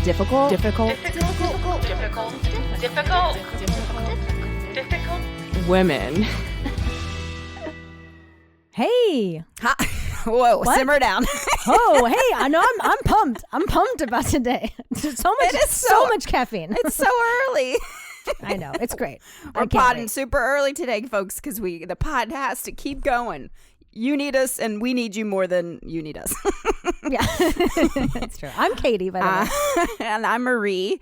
Difficult. Women. Hey. Hi. Whoa, what? Simmer down. Oh, hey, I know I'm pumped. I'm pumped about today. So much caffeine. It's so early. I know. It's great. We're podding super early today, folks, because the pod has to keep going. You need us, and we need you more than you need us. Yeah, that's true. I'm Katy, by the way. And I'm Marie.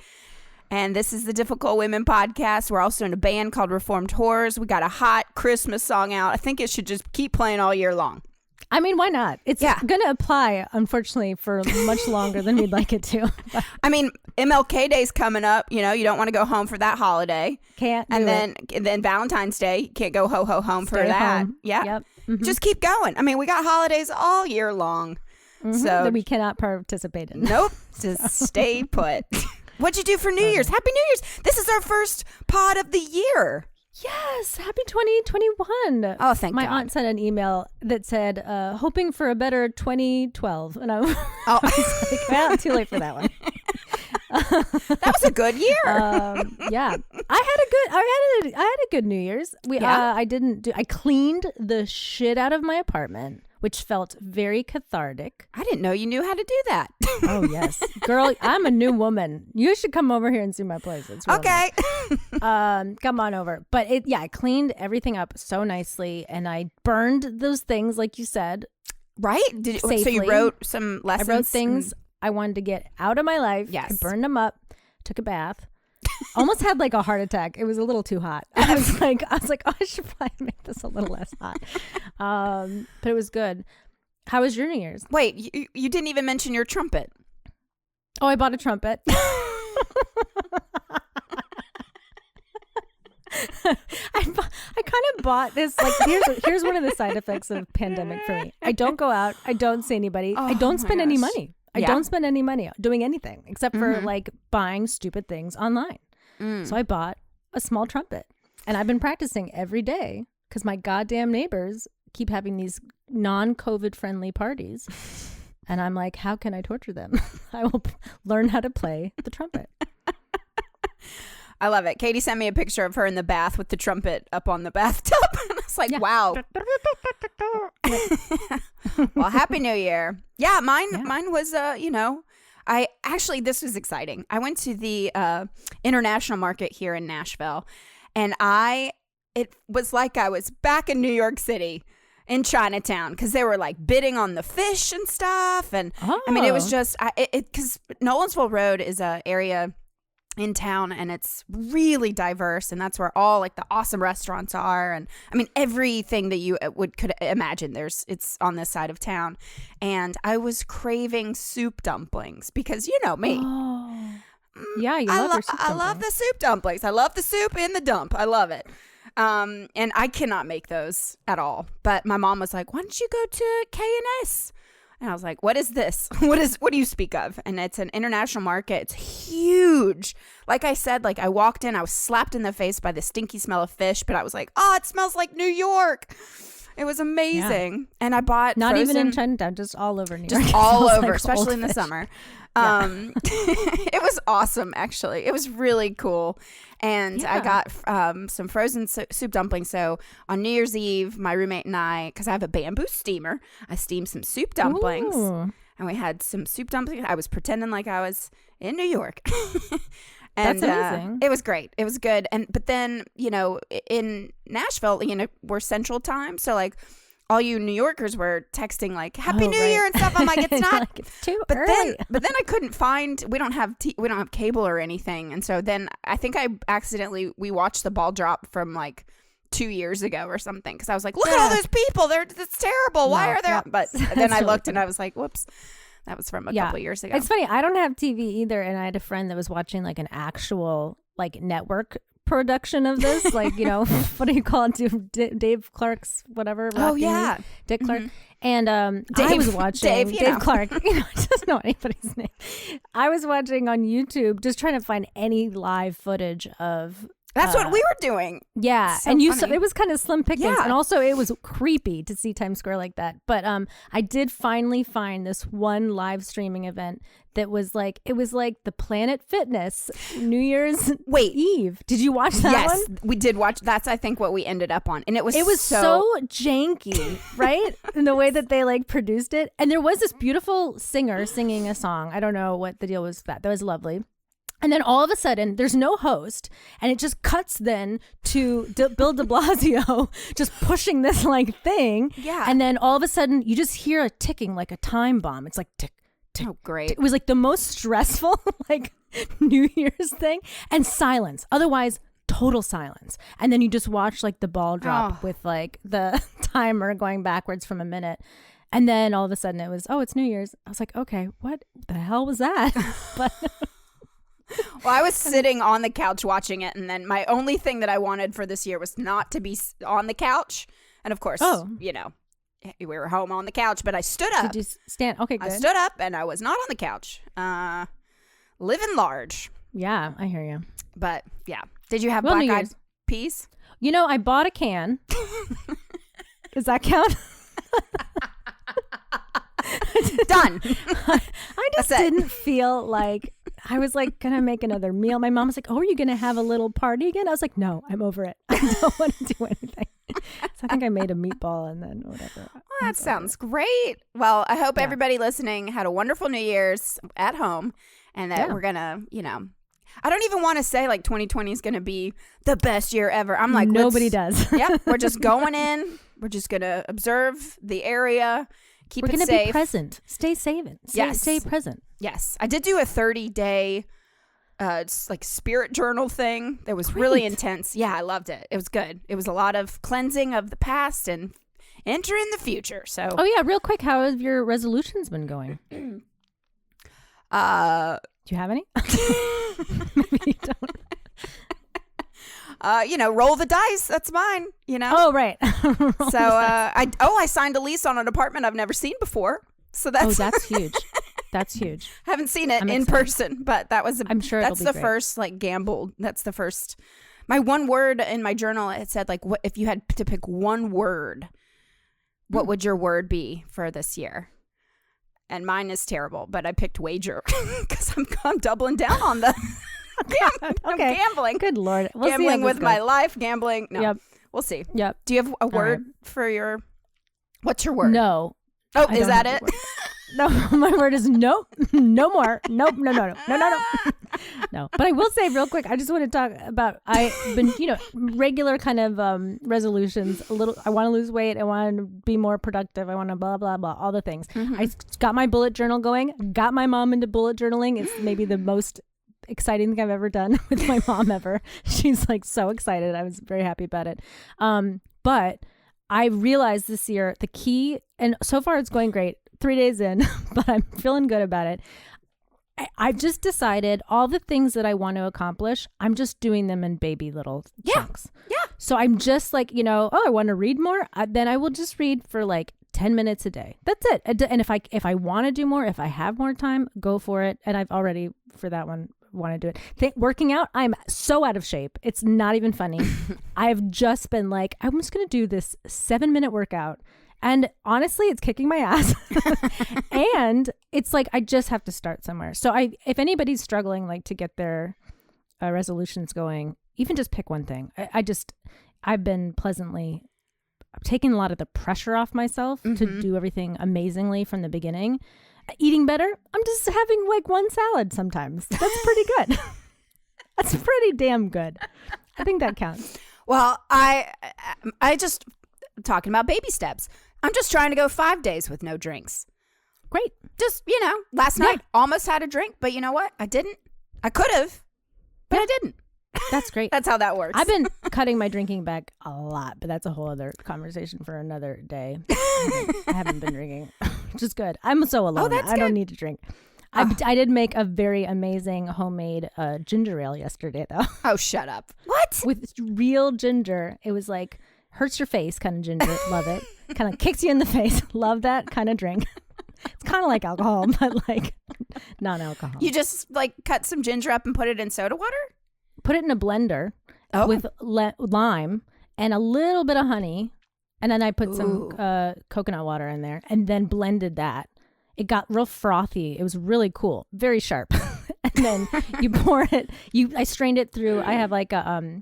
And this is the Difficult Women podcast. We're also in a band called Reformed Whores. We got a hot Christmas song out. I think it should just keep playing all year long. I mean, why not? It's going to apply, unfortunately, for much longer than we'd like it to. I mean, MLK Day's coming up. You know, you don't want to go home for that holiday. Can't. And then Valentine's Day, you can't go home for that. Home. Yeah. Yep. Mm-hmm. Just keep going. I mean, we got holidays all year long. Mm-hmm. So that we cannot participate in. Nope. Just stay put. What'd you do for New Year's? Happy New Year's. This is our first pod of the year. Yes, happy 2021. Oh, thank My God. aunt sent an email that said, hoping for a better 2012. And I was like, well, too late for that one. That was a good year. Yeah. I had a good New Year's. I cleaned the shit out of my apartment, which felt very cathartic. I didn't know you knew how to do that. Oh, yes. Girl, I'm a new woman. You should come over here and see my place. It's really okay. Nice. Come on over. But I cleaned everything up so nicely, and I burned those things, like you said. Right? So you wrote some lessons? I wrote things I wanted to get out of my life. Yes. I burned them up, took a bath. Almost had like a heart attack. It was a little too hot. I was like, oh, I should probably make this a little less hot. But it was good. How was your New Year's? Wait, you didn't even mention your trumpet. Oh, I bought a trumpet. I kind of bought this. Like, here's one of the side effects of pandemic for me. I don't go out. I don't see anybody. I don't spend any money. I don't spend any money doing anything except for like buying stupid things online. So I bought a small trumpet, and I've been practicing every day because my goddamn neighbors keep having these non-COVID friendly parties. And I'm like, how can I torture them? I will learn how to play the trumpet. I love it. Katy sent me a picture of her in the bath with the trumpet up on the bathtub. And I was like, wow. Well, Happy New Year. Yeah, mine was, this was exciting. I went to the international market here in Nashville, and it was like I was back in New York City in Chinatown, because they were like bidding on the fish and stuff. And I mean, it was just, because Nolensville Road is an area in town, and it's really diverse, and that's where all like the awesome restaurants are, and I mean everything that you could imagine it's on this side of town. And I was craving soup dumplings because you know me. Yeah, I love the soup dumplings. I love the soup in the dump. I love it. And I cannot make those at all. But my mom was like, "Why don't you go to K&S?" And I was like, what is this? What do you speak of? And it's an international market. It's huge. Like I said, like I walked in, I was slapped in the face by the stinky smell of fish, but I was like, oh, it smells like New York. It was amazing. Yeah. And I bought not even in Chinatown, just all over New York. Just all over, like, especially in the summer. It was awesome, actually. It was really cool. And I got some frozen soup dumplings. So on New Year's Eve, my roommate and I, because I have a bamboo steamer, I steamed some soup dumplings. Ooh. And we had some soup dumplings. I was pretending like I was in New York. And, that's amazing. It was great. It was good. But then, in Nashville, we're Central Time. So like all you New Yorkers were texting like Happy New Year and stuff. I'm like, it's not. Like, it's too early. But then I couldn't find. We don't have cable or anything. And so then I think we watched the ball drop from like 2 years ago or something, because I was like, look at all those people. That's terrible. Why are there? Yeah. But then I looked and I was like, whoops. That was from a couple of years ago. It's funny. I don't have TV either, and I had a friend that was watching like an actual like network production of this, like what do you call it? Dave Clark's whatever. Oh yeah, Dick Clark. And I was watching Dave Clark. I don't know anybody's name. I was watching on YouTube, just trying to find any live footage of That's what we were doing. Yeah, So and funny. it was kind of slim pickings, Yeah. and also it was creepy to see Times Square like that. But I did finally find this one live streaming event that was like the Planet Fitness New Year's Eve. Did you watch that Yes, one? we did watch. That's I think what we ended up on, and it was so janky, right? In the way that they like produced it, and there was this beautiful singer singing a song. I don't know what the deal was with that. That was lovely. And then all of a sudden, there's no host, and it just cuts then to Bill de Blasio just pushing this like thing. Yeah. And then all of a sudden, you just hear a ticking like a time bomb. It's like tick, tick. Oh, great. It was like the most stressful like New Year's thing, and silence. Otherwise, total silence. And then you just watch like the ball drop with like the timer going backwards from a minute. And then all of a sudden, it was, it's New Year's. I was like, okay, what the hell was that? But Well, I was sitting on the couch watching it, and then my only thing that I wanted for this year was not to be on the couch. And of course, you know, we were home on the couch, but I stood up. did you stand? Okay, good. I stood up, and I was not on the couch. Living large. Yeah, I hear you. But yeah. Did you have Well, New black-eyed Year's. peas? You know, I bought a can. Does that count? Done. I just That's it. didn't feel like I was like gonna make another meal. My mom was like, "Oh, are you gonna have a little party again?" I was like, "No, I'm over it. I don't want to do anything." So I think I made a meatball and then whatever. Well, that sounds great. Well, I hope everybody listening had a wonderful New Year's at home, and that we're gonna, you know, I don't even want to say like 2020 is gonna be the best year ever. I'm like, nobody does. Yep, we're just going in. We're just gonna observe the area. Keep We're it gonna safe. be present. Stay safe. Stay present. Yes, I did do a 30-day like spirit journal thing that was really intense. Yeah, I loved it. It was good. It was a lot of cleansing of the past and entering the future. So Oh yeah, real quick, how have your resolutions been going? Do you have any? Maybe you don't. you know, roll the dice. That's mine. You know. Oh right. So I signed a lease on an apartment I've never seen before. So that's huge. That's huge. haven't seen it I'm in excited. person, but that was I'm sure that's it'll be the great. first like gamble. That's the first. My one word in my journal, it said like, what if you had to pick one word, what would your word be for this year? And mine is terrible, but I picked wager because I'm doubling down on the I'm Okay. gambling. Good Lord. We'll see how Gambling this with goes. my life, gambling. No, Yep. we'll see. Yep. Do you have a word for your? What's your word? No. Oh, I is don't that have it? a word. No, my word is nope. No more. Nope. No. No. But I will say real quick, I just want to talk about, I've been, regular kind of resolutions. I want to lose weight. I want to be more productive. I want to blah, blah, blah, all the things. Mm-hmm. I got my bullet journal going, got my mom into bullet journaling. It's maybe the most exciting thing I've ever done with my mom ever. She's like so excited. I was very happy about it. But I realized this year the key, and so far it's going great, 3 days in, but I'm feeling good about it. I've just decided all the things that I want to accomplish, I'm just doing them in baby little chunks. Yeah. So I'm just like, I want to read more. Then I will just read for like 10 minutes a day. That's it. And if I want to do more, if I have more time, go for it. And I've already, for that one, want to do it. Working out, I'm so out of shape. It's not even funny. I've just been like, I'm just going to do this 7-minute workout. And honestly, it's kicking my ass. And it's like, I just have to start somewhere. So if anybody's struggling like to get their resolutions going, even just pick one thing. I've been taking a lot of the pressure off myself to do everything amazingly from the beginning. Eating better, I'm just having like one salad sometimes. That's pretty good. That's pretty damn good. I think that counts. Well, I just talking about baby steps. I'm just trying to go 5 days with no drinks. Great. Just, last night almost had a drink, but you know what? I didn't. I could have, but I didn't. That's great. That's how that works. I've been cutting my drinking back a lot, but that's a whole other conversation for another day. I haven't been drinking, which is good. I'm so alone. that's I don't good. need to drink. I did make a very amazing homemade ginger ale yesterday, though. Oh, shut up. What? With real ginger. It was like hurts your face kind of ginger. Love it. Kind of kicks you in the face. Love that kind of drink. It's kind of like alcohol, but like non-alcohol. You just like cut some ginger up and put it in soda water? Put it in a blender with lime and a little bit of honey. And then I put some coconut water in there and then blended that. It got real frothy. It was really cool. Very sharp. And then you pour it. I strained it through. I have like a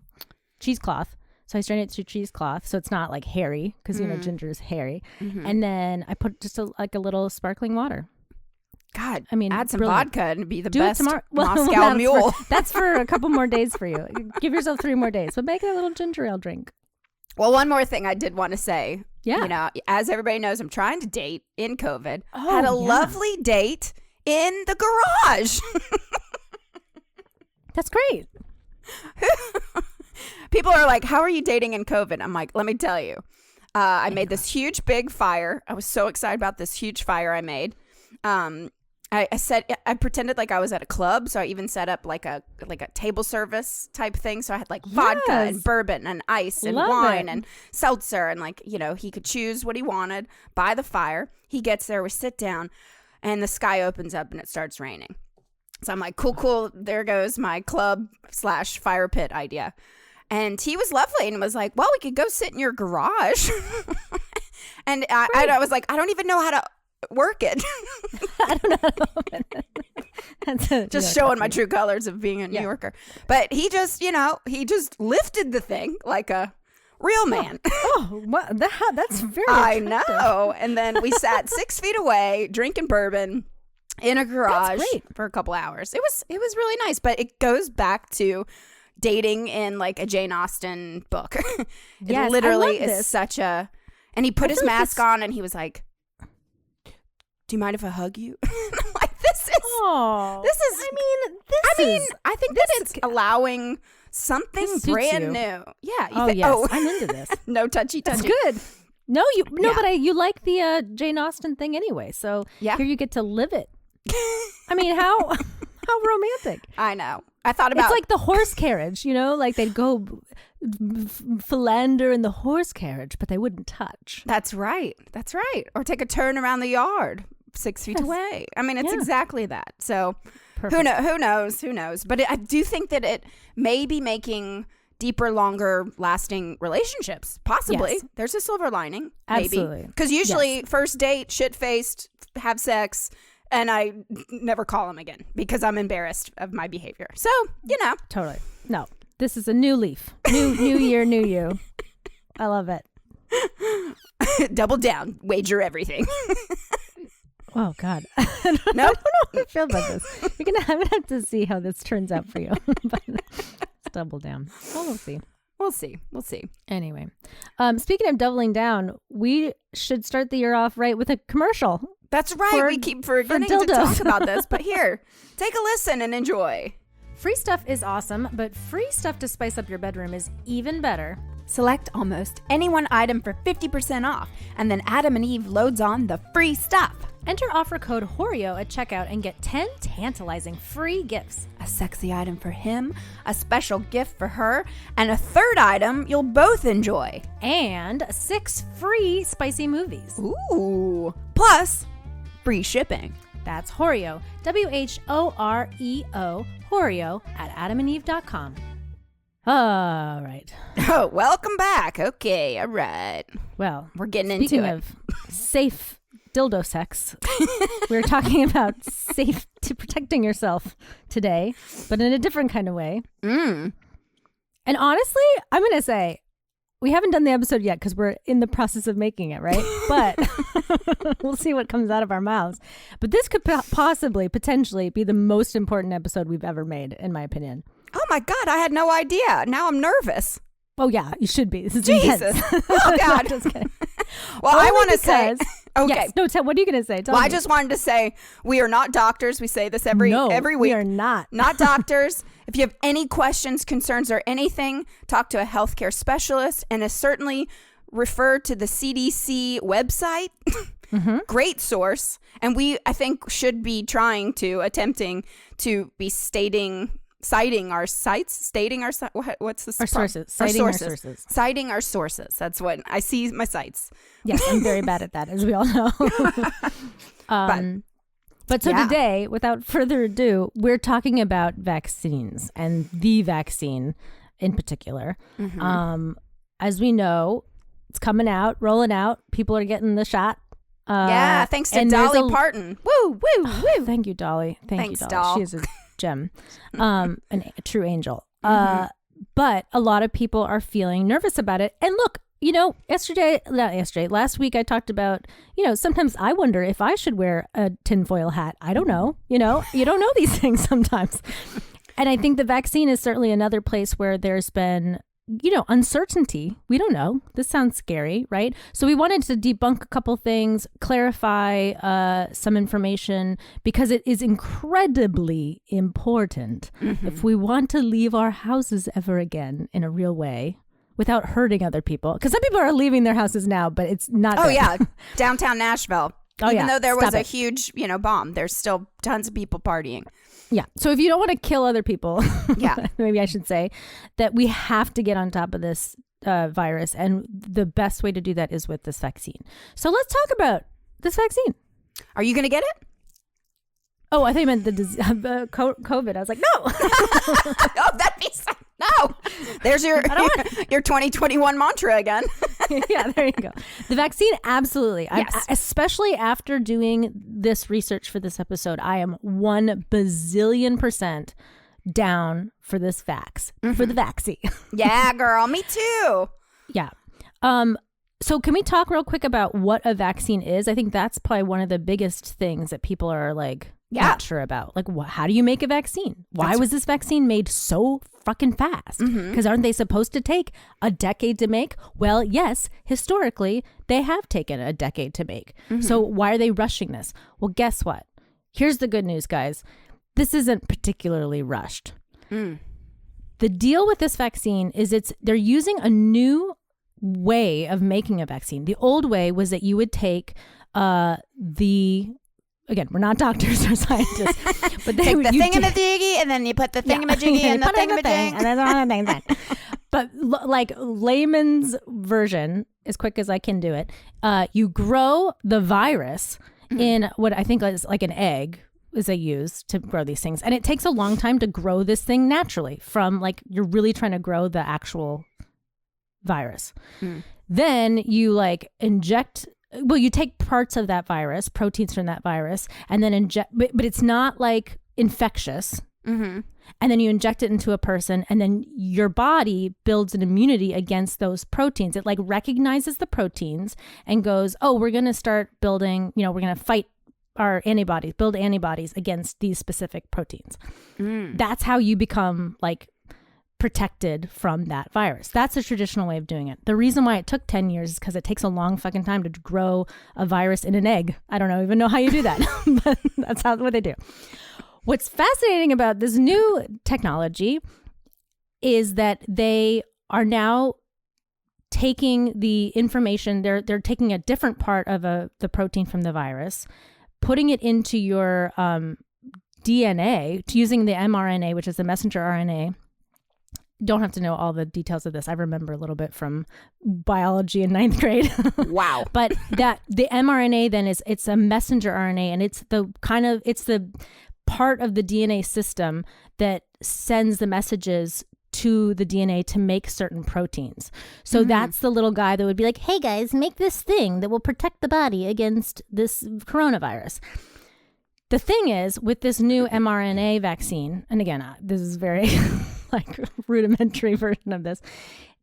cheesecloth. So I strained it through cheesecloth. So it's not like hairy because, ginger is hairy. Mm-hmm. And then I put just a little sparkling water. God, I mean, add some vodka and be the Do best it tomorrow. Moscow Mule. That's for a couple more days for you. Give yourself 3 more days. But make it a little ginger ale drink. Well, one more thing I did want to say. Yeah. As everybody knows, I'm trying to date in COVID. Had a lovely date in the garage. That's great. People are like, how are you dating in COVID? I'm like, let me tell you. I made this huge, big fire. I was so excited about this huge fire I made. I pretended like I was at a club, so I even set up like a table service type thing. So I had like vodka and bourbon and ice and wine and seltzer, and he could choose what he wanted by the fire. He gets there, we sit down, and the sky opens up and it starts raining. So I'm like, cool. There goes my club / fire pit idea. And he was lovely and was like, well, we could go sit in your garage. And I was like, I don't even know how to work it. I don't know how to open it. Just showing my true colors of being a New Yorker. But he just, he just lifted the thing like a real man. That's very I know. And then we sat 6 feet away drinking bourbon in a garage for a couple hours. It was really nice, but it goes back to dating in like a Jane Austen book. It literally is such a, and he put his mask on and he was like, do you mind if I hug you? I'm like, this is, I think that it's allowing something brand new. Yeah. I'm into this. No touchy. That's good. But you like the Jane Austen thing anyway. So here you get to live it. I mean, how romantic. I know. I thought about it's like the horse carriage, like they'd go philander in the horse carriage, but they wouldn't touch. That's right. Or take a turn around the yard 6 feet away. I mean, it's exactly that. So who knows? But I do think that it may be making deeper, longer lasting relationships. Possibly. Yes. There's a silver lining. Absolutely. Because usually first date, shit-faced, have sex, and I never call him again because I'm embarrassed of my behavior. So, Totally. No, this is a new leaf. New year, new you. I love it. Double down. Wager everything. Oh, God. I don't know how I feel about this. I'm going to have to see how this turns out for you. But let's double down. We'll see. We'll see. Anyway, speaking of doubling down, we should start the year off right with a commercial. That's right. We keep forgetting to talk about this, but here, take a listen and enjoy. Free stuff is awesome, but free stuff to spice up your bedroom is even better. Select almost any one item for 50% off, and then Adam and Eve loads on the free stuff. Enter offer code HORIO at checkout and get 10 tantalizing free gifts. A sexy item for him, a special gift for her, and a third item you'll both enjoy. And 6 free spicy movies. Ooh. Plus, free shipping. That's HORIO, WHOREO, HORIO at adamandeve.com. All right. Oh, welcome back. Okay, all right. Well, we're getting into it. Speaking of safe dildo sex, we're talking about safe to protecting yourself today, but in a different kind of way. And honestly, I'm going to say, we haven't done the episode yet because we're in the process of making it, right? But we'll see what comes out of our mouths. But this could potentially be the most important episode we've ever made, in my opinion. Oh my God, I had no idea. Now I'm nervous. Oh yeah, you should be. This is Jesus. Intense. Oh God. Just kidding. Well, I want to say. Okay. Yes. No, what are you going to say? Tell me. I just wanted to say we are not doctors. We say this every week. We are not. Not doctors. If you have any questions, concerns, or anything, talk to a healthcare specialist, and certainly refer to the CDC website. Mm-hmm. Great source. And we, I think, should be attempting to be citing our sources. Citing our sources. That's what I see, my sites. Yes, I'm very bad at that, as we all know. But today, without further ado, we're talking about vaccines and the vaccine. in particular. As we know, it's coming out, rolling out. People are getting the shot. Yeah, thanks to Dolly Parton. Woo, woo, woo. Thank you, Dolly. Thanks, Dolly. Doll. She is a gem, a true angel. But a lot of people are feeling nervous about it. And look, last week I talked about, sometimes I wonder if I should wear a tinfoil hat. I don't know. You don't know these things sometimes. And I think the vaccine is certainly another place where there's been uncertainty. We don't know. This sounds scary, right? So we wanted to debunk a couple things, clarify some information, because it is incredibly important if we want to leave our houses ever again in a real way without hurting other people. Because some people are leaving their houses now, but it's not. Oh, yeah. Downtown Nashville. Even though there was a it. huge, bomb, there's still tons of people partying. Yeah. So if you don't want to kill other people, yeah, maybe I should say that we have to get on top of this virus. And the best way to do that is with this vaccine. So let's talk about this vaccine. Are you going to get it? Oh, I think you meant the COVID. I was like, no. Oh, that'd be so. No. There's your 2021 mantra again. Yeah, there you go. The vaccine, absolutely. Yes. Especially after doing this research for this episode, I am 1 bazillion% down for this for the vaccine. Yeah, girl. Me too. Yeah. So can we talk real quick about what a vaccine is? I think that's probably one of the biggest things that people are like not sure about. Like, how do you make a vaccine? Why was this vaccine made so fucking fast? Because aren't they supposed to take a decade to make? Well, yes, historically, they have taken a decade to make. So why are they rushing this? Well, guess what? Here's the good news, guys. This isn't particularly rushed. The deal with this vaccine is they're using a new way of making a vaccine. The old way was that you would take again, we're not doctors or scientists, but take the thingamajiggy and then you put the thingamajiggy in the thingamajig. And then on the thing. But like layman's version, as quick as I can do it, you grow the virus in what I think is like an egg, is they use to grow these things. And it takes a long time to grow this thing naturally from like you're really trying to grow the actual virus. Then you like inject, you take parts of that virus, proteins from that virus, and then inject, but it's not like infectious. And then you inject it into a person, and then your body builds an immunity against those proteins. It like recognizes the proteins and goes, oh, we're going to start building, we're going to fight our antibodies, build antibodies against these specific proteins. That's how you become like protected from that virus. That's the traditional way of doing it. The reason why it took 10 years is because it takes a long fucking time to grow a virus in an egg. I don't even know how you do that, but that's what they do. What's fascinating about this new technology is that they are now taking the information, they're taking a different part of the protein from the virus, putting it into your DNA, using the mRNA, which is the messenger RNA. Don't have to know all the details of this. I remember a little bit from biology in 9th grade. Wow. But the mRNA then it's a messenger RNA, and it's the part of the DNA system that sends the messages to the DNA to make certain proteins. So that's the little guy that would be like, hey guys, make this thing that will protect the body against this coronavirus. The thing is, with this new mRNA vaccine, and again, this is very like rudimentary version of this,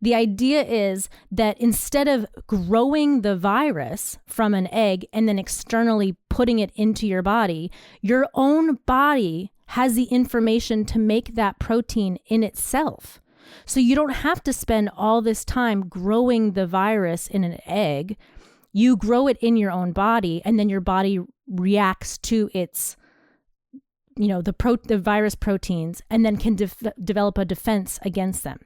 the idea is that instead of growing the virus from an egg and then externally putting it into your body, your own body has the information to make that protein in itself. So you don't have to spend all this time growing the virus in an egg. You grow it in your own body, and then your body reacts to its, the virus proteins, and then can develop a defense against them.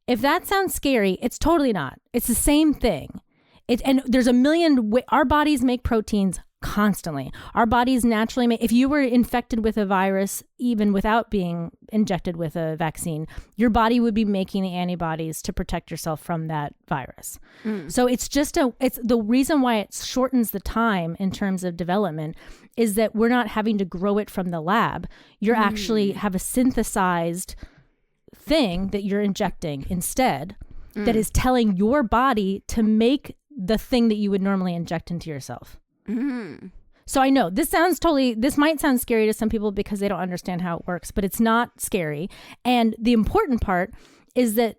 If that sounds scary, it's totally not. It's the same thing. And there's a million our bodies make proteins constantly. Our bodies naturally make, if you were infected with a virus, even without being injected with a vaccine, your body would be making the antibodies to protect yourself from that virus. So it's the reason why it shortens the time in terms of development is that we're not having to grow it from the lab. You're actually have a synthesized thing that you're injecting instead that is telling your body to make the thing that you would normally inject into yourself. So I know this might sound scary to some people because they don't understand how it works, but it's not scary. And the important part is that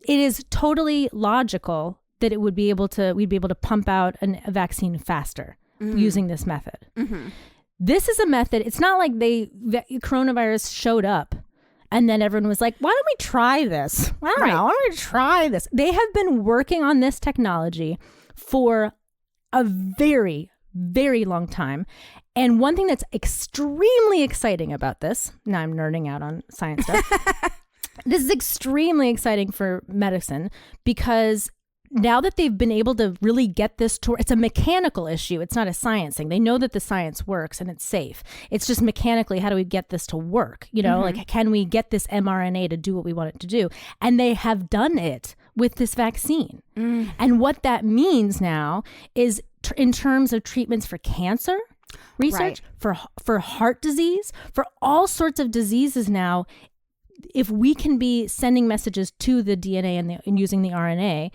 it is totally logical that we'd be able to pump out a vaccine faster using this method. This is a method. It's not like coronavirus showed up and then everyone was like, why don't we try this? I don't know. Why don't we try this? They have been working on this technology for a very, very long time. And one thing that's extremely exciting about this, now I'm nerding out on science stuff. This is extremely exciting for medicine because now that they've been able to really get this to, it's a mechanical issue. It's not a science thing. They know that the science works and it's safe. It's just mechanically, how do we get this to work? You know, like, can we get this mRNA to do what we want it to do? And they have done it with this vaccine. And what that means now is in terms of treatments for cancer research, for heart disease, for all sorts of diseases now, if we can be sending messages to the DNA and using the RNA,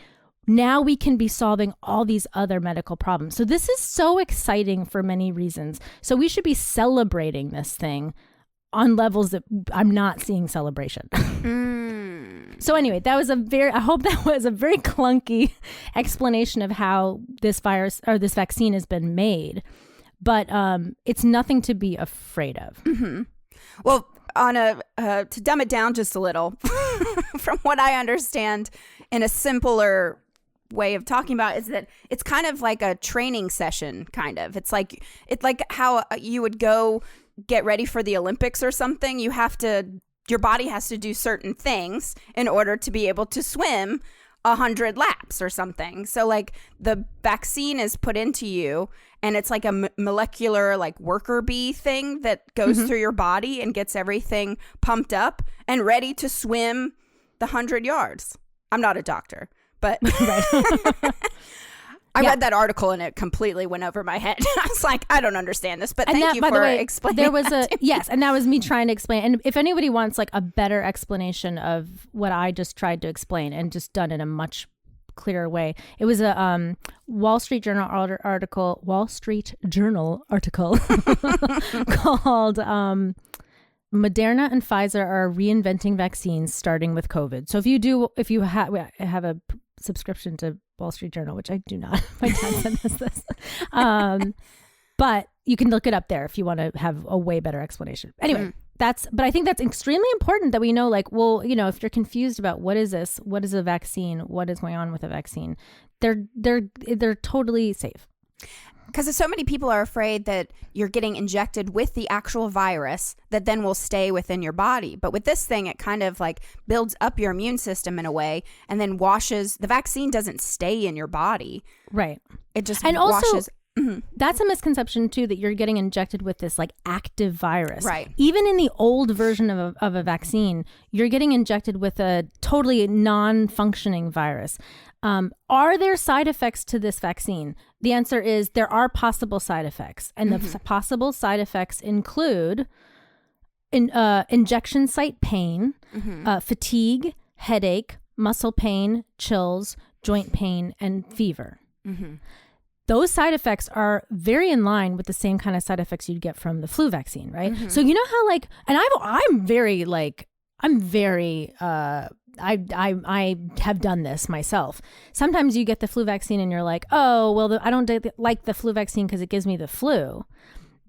now we can be solving all these other medical problems. So this is so exciting for many reasons. So we should be celebrating this thing on levels that I'm not seeing celebration. So anyway, I hope that was a very clunky explanation of how this virus or this vaccine has been made. But it's nothing to be afraid of. Well, to dumb it down just a little, from what I understand, in a simpler way of talking about is that it's kind of like a training session, kind of. It's like how you would go get ready for the Olympics or something. Your body has to do certain things in order to be able to swim 100 laps or something. So like the vaccine is put into you and it's like a molecular like worker bee thing that goes through your body and gets everything pumped up and ready to swim the 100 yards. I'm not a doctor, but I read that article and it completely went over my head. I was like, I don't understand this, but thank you for explaining. There was that and that was me trying to explain. And if anybody wants like a better explanation of what I just tried to explain and just done in a much clearer way, it was a Wall Street Journal article called Moderna and Pfizer are reinventing vaccines starting with COVID. So if you have a subscription to Wall Street Journal, which I do not. My dad sent us this. But you can look it up there if you want to have a way better explanation. Anyway, but I think that's extremely important that we know, like, well, you know, if you're confused about what is this, what is a vaccine, what is going on with a vaccine, they're totally safe. Because so many people are afraid that you're getting injected with the actual virus that then will stay within your body. But with this thing, it kind of like builds up your immune system in a way and then washes. The vaccine doesn't stay in your body. Right. It just washes. Also, that's a misconception too, that you're getting injected with this like active virus. Right. Even in the old version of a vaccine, you're getting injected with a totally non-functioning virus. Are there side effects to this vaccine? The answer is there are possible side effects. And the possible side effects include injection site pain, fatigue, headache, muscle pain, chills, joint pain, and fever. Those side effects are very in line with the same kind of side effects you'd get from the flu vaccine, right? So you know how like, and I have done this myself. Sometimes you get the flu vaccine and you're like, oh, well, I don't like the flu vaccine because it gives me the flu.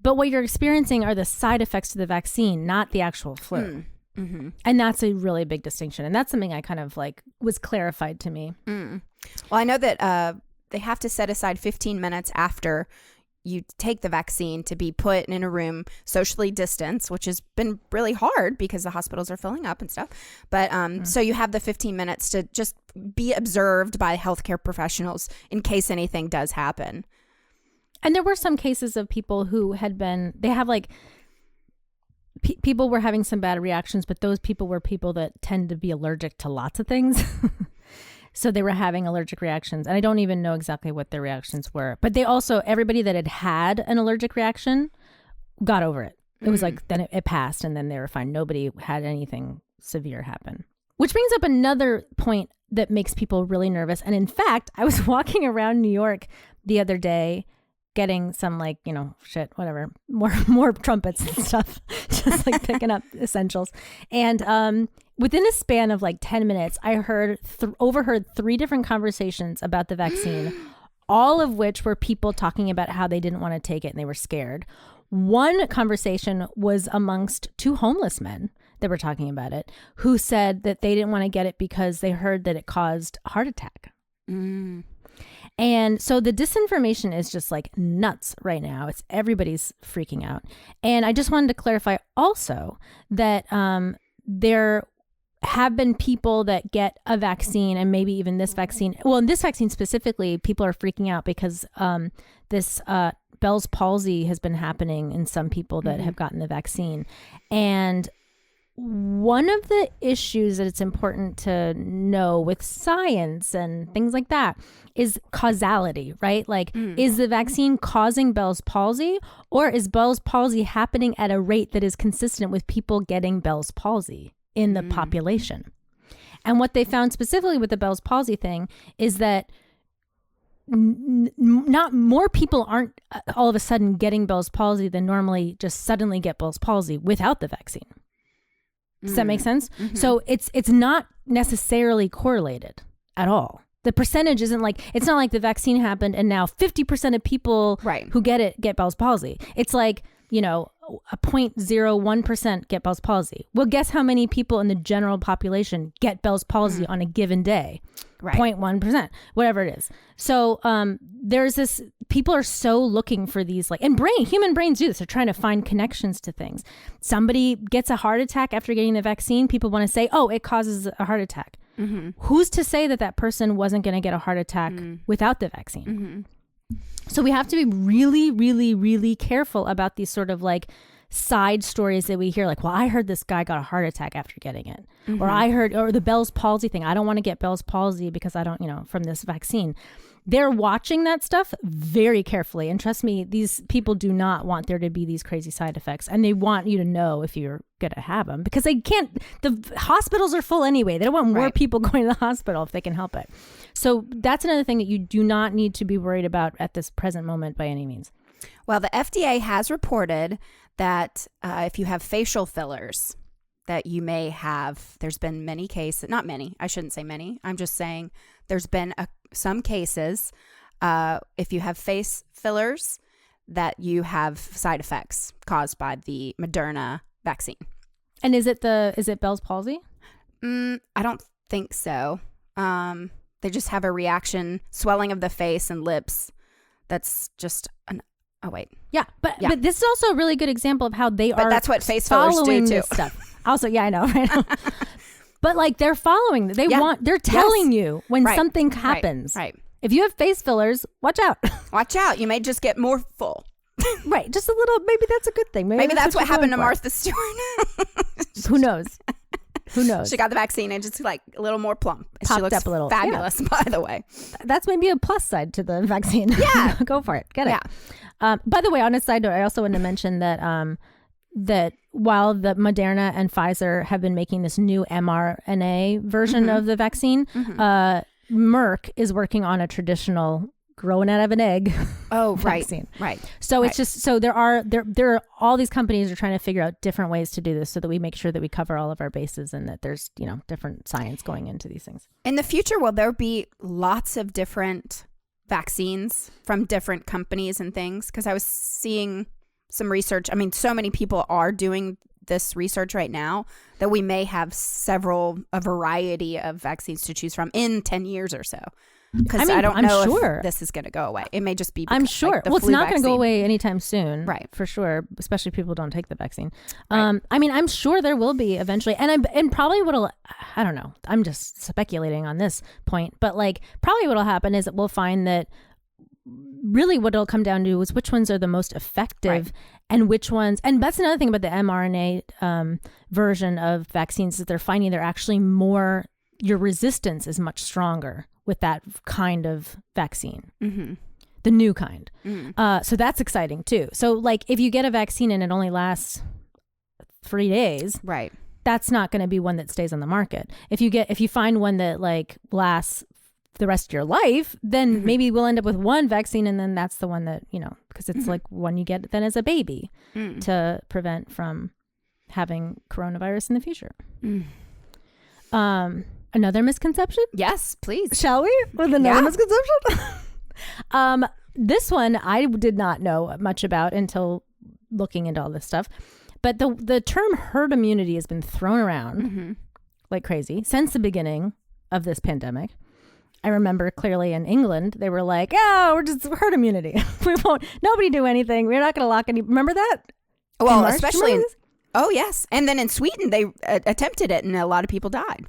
But what you're experiencing are the side effects to the vaccine, not the actual flu. And that's a really big distinction. And that's something I kind of like was clarified to me. Well, I know that they have to set aside 15 minutes after you take the vaccine to be put in a room socially distanced, which has been really hard because the hospitals are filling up and stuff. But so you have the 15 minutes to just be observed by healthcare professionals in case anything does happen. And there were some cases of people who people were having some bad reactions, but those people were people that tend to be allergic to lots of things. So they were having allergic reactions, and I don't even know exactly what their reactions were. But everybody that had an allergic reaction got over it. It was like, then it passed, and then they were fine. Nobody had anything severe happen. Which brings up another point that makes people really nervous. And in fact, I was walking around New York the other day getting some like, whatever, more trumpets and stuff, just like picking up essentials. And within a span of like 10 minutes, I overheard 3 different conversations about the vaccine, all of which were people talking about how they didn't want to take it and they were scared. One conversation was amongst 2 homeless men that were talking about it, who said that they didn't want to get it because they heard that it caused a heart attack. And so the disinformation is just like nuts right now. Everybody's freaking out. And I just wanted to clarify also that there have been people that get a vaccine, and maybe even this vaccine. Well, in this vaccine specifically, people are freaking out because this Bell's palsy has been happening in some people that have gotten the vaccine. And one of the issues that it's important to know with science and things like that is causality, right? Like, is the vaccine causing Bell's palsy, or is Bell's palsy happening at a rate that is consistent with people getting Bell's palsy in the population? And what they found specifically with the Bell's palsy thing is that not more people aren't all of a sudden getting Bell's palsy than normally just suddenly get Bell's palsy without the vaccine. Does that make sense? So it's not necessarily correlated at all. The percentage isn't like, it's not like the vaccine happened and now 50% of people who get it get Bell's palsy. It's like, a 0.01% get Bell's palsy. Well, guess how many people in the general population get Bell's palsy on a given day? 0.1%, whatever it is. So there's this, people are so looking for these, like, and human brains do this. They're trying to find connections to things. Somebody gets a heart attack after getting the vaccine. People want to say, oh, it causes a heart attack. Who's to say that person wasn't going to get a heart attack without the vaccine? So we have to be really, really, really careful about these sort of like side stories that we hear, like, well, I heard this guy got a heart attack after getting it, or the Bell's palsy thing. I don't want to get Bell's palsy because I don't, from this vaccine. They're watching that stuff very carefully. And trust me, these people do not want there to be these crazy side effects. And they want you to know if you're going to have them, because they can't, the hospitals are full anyway. They don't want more people going to the hospital if they can help it. So that's another thing that you do not need to be worried about at this present moment by any means. Well, the FDA has reported that if you have facial fillers, that you may have, there's been many cases, not many, I shouldn't say many, I'm just saying there's been some cases, if you have face fillers, that you have side effects caused by the Moderna vaccine. And is it Bell's palsy? I don't think so. They just have a reaction, swelling of the face and lips. That's just oh wait. Yeah, but this is also a really good example of how they are. That's what face fillers do too. This stuff. Also, yeah, I know. Right? But like they're following. They're telling you when something happens. Right. If you have face fillers, watch out. Watch out. You may just get more full. Right. Just a little. Maybe that's a good thing. Maybe that's what happened to Martha Stewart. Who knows? Who knows? She got the vaccine and just like a little more plump. Popped she looks up a little. Fabulous, by the way. That's maybe a plus side to the vaccine. Yeah. Go for it. Get it. By the way, on a side note, I also want to mention that that while the Moderna and Pfizer have been making this new mRNA version of the vaccine, Merck is working on a traditional grown out of an egg vaccine. Right. So it's just, so there are all these companies are trying to figure out different ways to do this so that we make sure that we cover all of our bases and that there's, different science going into these things. In the future, will there be lots of different vaccines from different companies and things? Because I was seeing some research. I mean, so many people are doing this research right now that we may have a variety of vaccines to choose from in 10 years or so. Because I don't know if this is going to go away. It may just be because, I'm sure. Like, well, it's not going to go away anytime soon. Right. For sure. Especially if people don't take the vaccine. Right. I mean, I'm sure there will be eventually. And probably what'll, I don't know. I'm just speculating on this point. But like probably what'll happen is that we'll find that really what it'll come down to is which ones are the most effective and which ones. And that's another thing about the mRNA version of vaccines is they're finding they're actually more, your resistance is much stronger with that kind of vaccine, the new kind. So that's exciting too. So like if you get a vaccine and it only lasts 3 days, that's not going to be one that stays on the market. If you find one that like lasts the rest of your life, then maybe we'll end up with one vaccine, and then that's the one that, you know, because it's like one you get then as a baby to prevent from having coronavirus in the future. Another misconception? Yes, please. Shall we? With another misconception? This one I did not know much about until looking into all this stuff. But the term herd immunity has been thrown around like crazy since the beginning of this pandemic. I remember clearly in England, they were like, oh, we're just herd immunity. We won't, nobody do anything. We're not going to lock any. Remember that? Well, especially oh, yes. And then in Sweden, they attempted it and a lot of people died.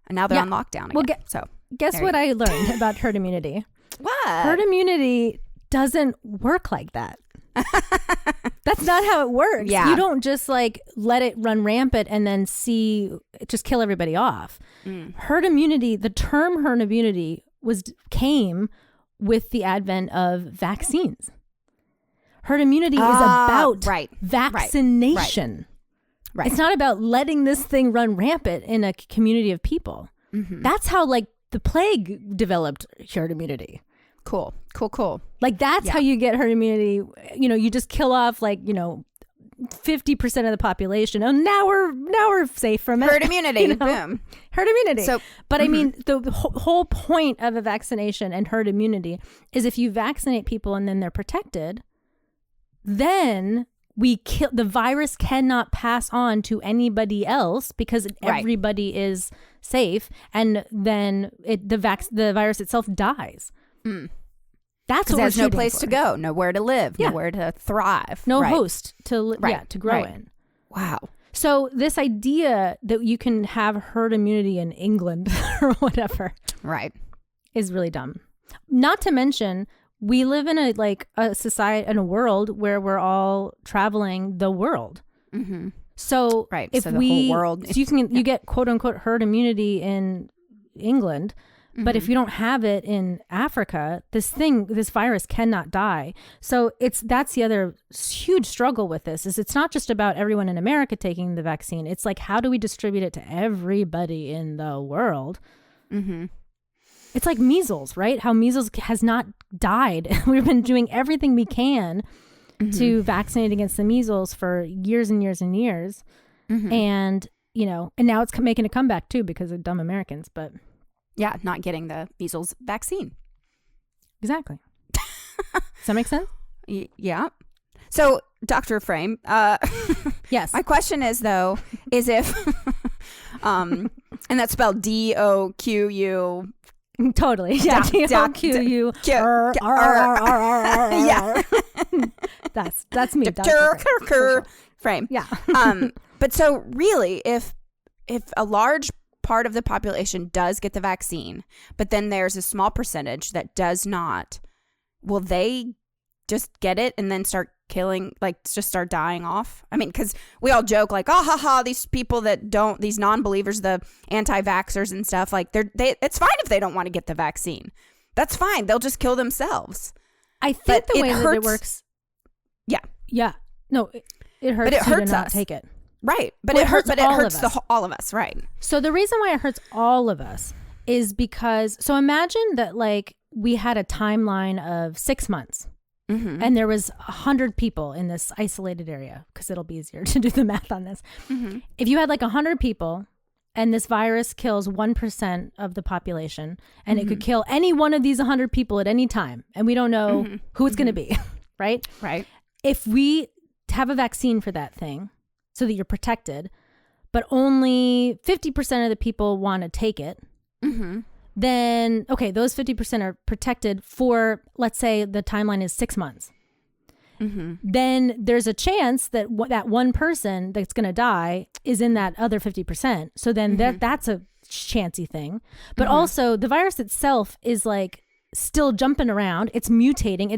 And now they're on lockdown again. Well, guess what I learned about herd immunity? What? Herd immunity doesn't work like that. That's not how it works. Yeah. You don't just like let it run rampant and then just kill everybody off. Herd immunity, the term herd immunity came with the advent of vaccines. Herd immunity is about vaccination. Right. It's not about letting this thing run rampant in a community of people. That's how like the plague developed herd immunity. Cool. Like that's how you get herd immunity. You know, you just kill off like, you know, 50% of the population. Oh, now we're safe from it. Herd immunity. You know? Boom. Herd immunity. So, but I mean, the whole point of a vaccination and herd immunity is if you vaccinate people and then they're protected, then the virus cannot pass on to anybody else because everybody is safe, and then the virus itself dies. That's what there's no place to go, nowhere to live, nowhere to thrive, no host to grow in. Wow. So this idea that you can have herd immunity in England or whatever, is really dumb. Not to mention, we live in a society, in a world where we're all traveling the world. So if the whole world, so you get quote unquote herd immunity in England, but if you don't have it in Africa, this virus cannot die. So that's the other huge struggle with this is it's not just about everyone in America taking the vaccine. It's like, how do we distribute it to everybody in the world? It's like measles, right? How measles has not died. We've been doing everything we can to vaccinate against the measles for years and years and years. And, you know, and now it's making a comeback too because of dumb Americans, but. Yeah, not getting the measles vaccine. Exactly. Does that make sense? Yeah. So, Dr. Frame, yes. My question is, though, is if, and that's spelled DOQU. Totally. Yeah. DOQU. Yeah. That's me. Dr. Frame. Yeah. But so really, if a large part of the population does get the vaccine, but then there's a small percentage that does not, will they just get it and then start killing, like just start dying off? I mean, because we all joke like, oh, haha, these people that don't, these non-believers, the anti-vaxxers and stuff, like it's fine if they don't want to get the vaccine. That's fine. They'll just kill themselves. I think the way that it works. Yeah. Yeah. No, it hurts. But it hurts to not us. Take it. Right. But it hurts all of us. Right. So the reason why it hurts all of us is because, so imagine that like we had a timeline of 6 months and there was 100 people in this isolated area, because it'll be easier to do the math on this. If you had like 100 people and this virus kills 1% of the population and it could kill any one of these 100 people at any time, and we don't know who it's going to be, right? Right. If we have a vaccine for that thing, so that you're protected, but only 50% of the people want to take it, then, okay, those 50% are protected for, let's say the timeline is 6 months. Then there's a chance that that one person that's going to die is in that other 50%. So then that's a chancy thing. But also the virus itself is like still jumping around. It's mutating.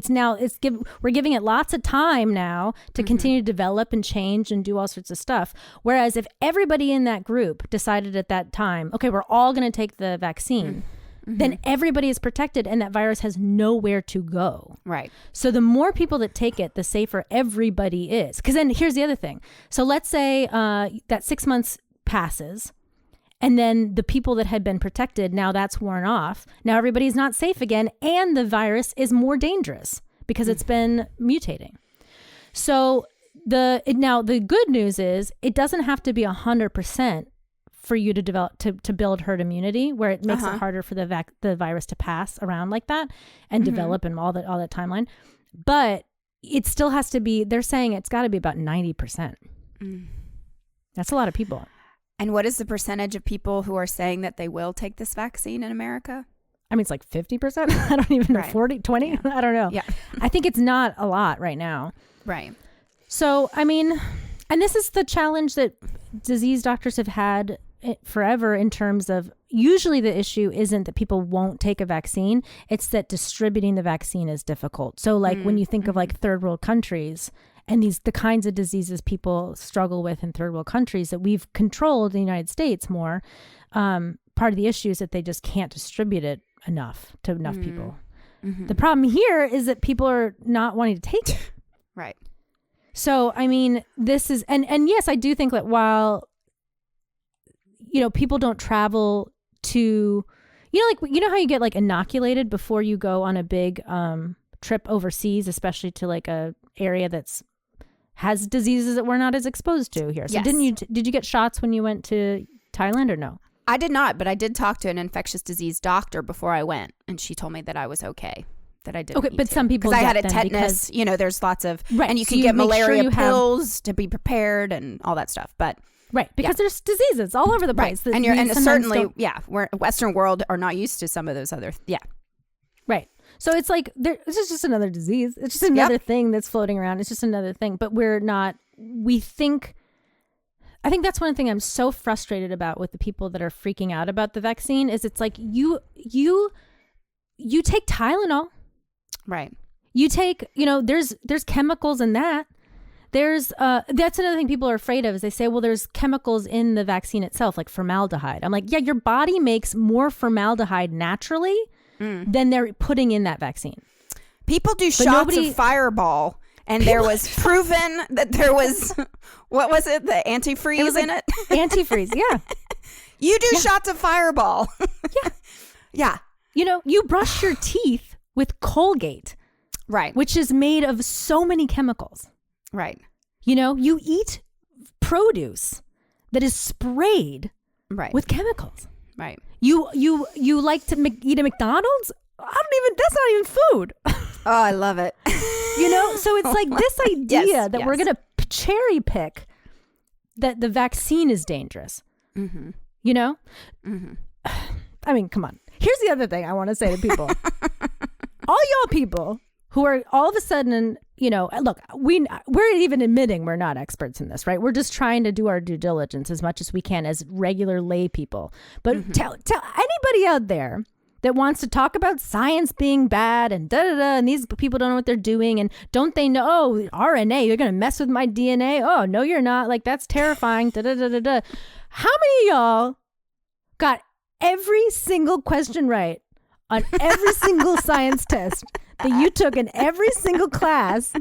We're giving it lots of time now to continue to develop and change and do all sorts of stuff. Whereas if everybody in that group decided at that time, okay, we're all going to take the vaccine, then everybody is protected and that virus has nowhere to go. Right. So the more people that take it, the safer everybody is. Because then here's the other thing. So let's say that 6 months passes, and then the people that had been protected, now that's worn off. Now everybody's not safe again, and the virus is more dangerous because it's been mutating. So now the good news is it doesn't have to be 100% for you to develop to build herd immunity, where it makes it harder for the virus to pass around like that and develop and all that timeline. But it still has to be. They're saying it's got to be about 90%. That's a lot of people. And what is the percentage of people who are saying that they will take this vaccine in America? I mean, it's like 50%. I don't even know. 40, 20. Yeah. I don't know. Yeah. I think it's not a lot right now. Right. So, I mean, and this is the challenge that disease doctors have had forever in terms of, usually the issue isn't that people won't take a vaccine. It's that distributing the vaccine is difficult. So like when you think of like third world countries and the kinds of diseases people struggle with in third world countries that we've controlled in the United States more, part of the issue is that they just can't distribute it enough to enough people. The problem here is that people are not wanting to take it. Right. So, I mean, this is, and yes, I do think that while, people don't travel to, how you get like inoculated before you go on a big trip overseas, especially to like a area has diseases that we're not as exposed to here. So yes. Did you get shots when you went to Thailand or no? I did not, but I did talk to an infectious disease doctor before I went, and she told me that I was okay. That I didn't. Okay, but some people because I had a tetanus. There's lots of and you can get malaria pills to be prepared and all that stuff. But because there's diseases all over the place, right. And certainly we're Western world are not used to some of those other right. So it's like it's just another disease. It's just another thing that's floating around. It's just another thing. But we're not. I think that's one thing I'm so frustrated about with the people that are freaking out about the vaccine is it's like you take Tylenol. Right. You take, there's chemicals in that. That's another thing people are afraid of is they say, well, there's chemicals in the vaccine itself, like formaldehyde. I'm like, yeah, your body makes more formaldehyde naturally than they're putting in that vaccine. People do shots of Fireball, and there was proven that there was, what was it? The antifreeze in it? Antifreeze, yeah. You do shots of Fireball. Yeah. You brush your teeth with Colgate, right? Which is made of so many chemicals, right? You eat produce that is sprayed, right, with chemicals, right? You like to eat a McDonald's? That's not even food. Oh, I love it. So it's like this idea that we're gonna cherry pick that the vaccine is dangerous. I mean, come on. Here's the other thing I want to say to people. All y'all people who are all of a sudden, look, we're even admitting we're not experts in this, right? We're just trying to do our due diligence as much as we can as regular lay people. But tell anybody out there that wants to talk about science being bad and and these people don't know what they're doing and don't they know, RNA, you're going to mess with my DNA. Oh, no, you're not. Like, that's terrifying. How many of y'all got every single question right on every single science test that you took in every single class,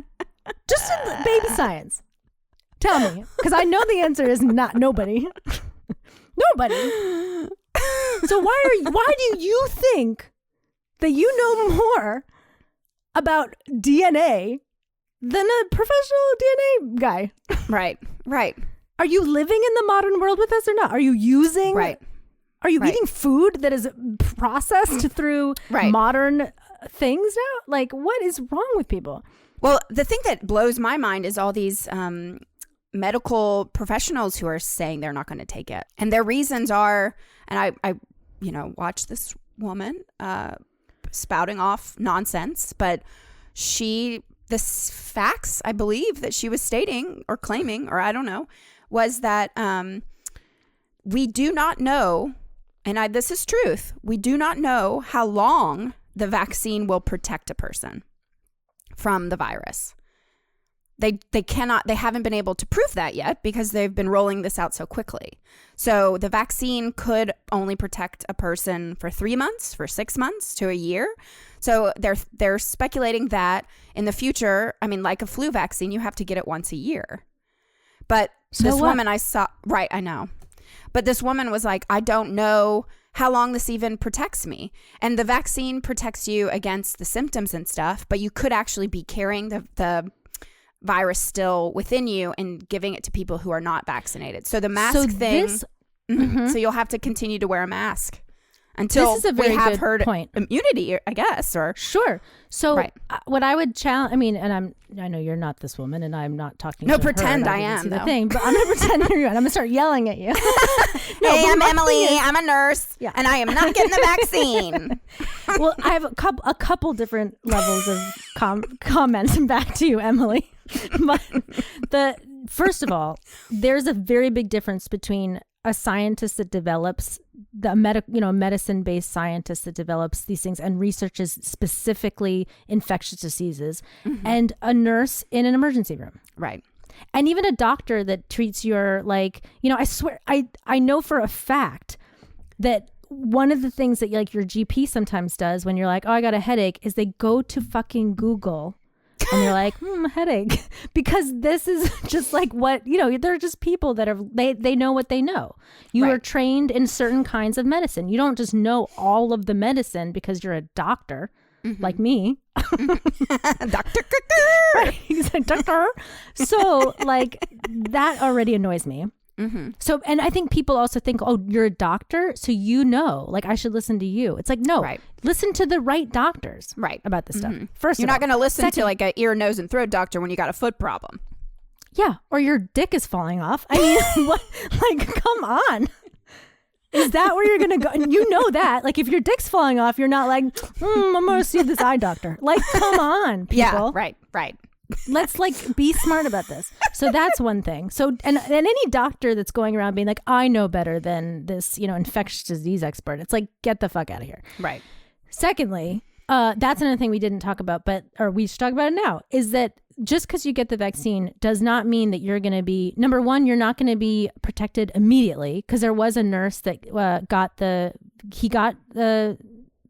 just in baby science? Tell me, because I know the answer is nobody. Nobody. So why do you think that you know more about DNA than a professional DNA guy? Right. Are you living in the modern world with us or not? Are you using? Right. Are you eating food that is processed through modern things now? Like, what is wrong with people? Well, the thing that blows my mind is all these medical professionals who are saying they're not going to take it. And their reasons are, and I watched this woman spouting off nonsense, but the facts, I believe, that she was stating or claiming, or I don't know, was that we do not know, and this is truth, we do not know how long the vaccine will protect a person from the virus. They haven't been able to prove that yet because they've been rolling this out so quickly. So the vaccine could only protect a person for 3 months, for 6 months to a year. So they're speculating that in the future, I mean, like a flu vaccine, you have to get it once a year. But woman I saw, right, I know. But this woman was like, I don't know how long this even protects me. And the vaccine protects you against the symptoms and stuff, but you could actually be carrying the virus still within you and giving it to people who are not vaccinated. So the mask thing, so you'll have to continue to wear a mask until this is a very we have good herd point. immunity, I guess. Or sure. So what I would challenge, I mean, and I know you're not this woman, and I'm not talking. No, to pretend her, I am. The thing, but I'm gonna pretend you're. I'm gonna start yelling at you. No, hey, I'm Emily. I'm a nurse, and I am not getting the vaccine. Well, I have a couple different levels of comments, and back to you, Emily. But first of all, there's a very big difference between a scientist that develops medicine-based scientist that develops these things and researches specifically infectious diseases, and a nurse in an emergency room. Right. And even a doctor that treats your, like, I swear, I know for a fact that one of the things that like your GP sometimes does when you're like, oh, I got a headache, is they go to fucking Google and they're like, headache, because this is just like what, they're just people that are, they know what they know. You are trained in certain kinds of medicine. You don't just know all of the medicine because you're a doctor like me. Doctor. Right. He's a doctor. So like that already annoys me. So, and I think people also think, oh, you're a doctor, so like I should listen to you. It's like, no, listen to the right doctors about this stuff. First, you're not going to listen to like an ear, nose, and throat doctor when you got a foot problem. Yeah, or your dick is falling off. I mean, what? Like, come on. Is that where you're going to go? And you know that. Like, if your dick's falling off, you're not like, I'm going to see this eye doctor. Like, come on, people. Yeah, right. Let's like be smart about this. So that's one thing. So and any doctor that's going around being like, I know better than this, infectious disease expert. It's like, get the fuck out of here. Right. Secondly, that's another thing we didn't talk about, or we should talk about it now, is that just because you get the vaccine does not mean that you're going to be, number one, you're not going to be protected immediately, because there was a nurse that got the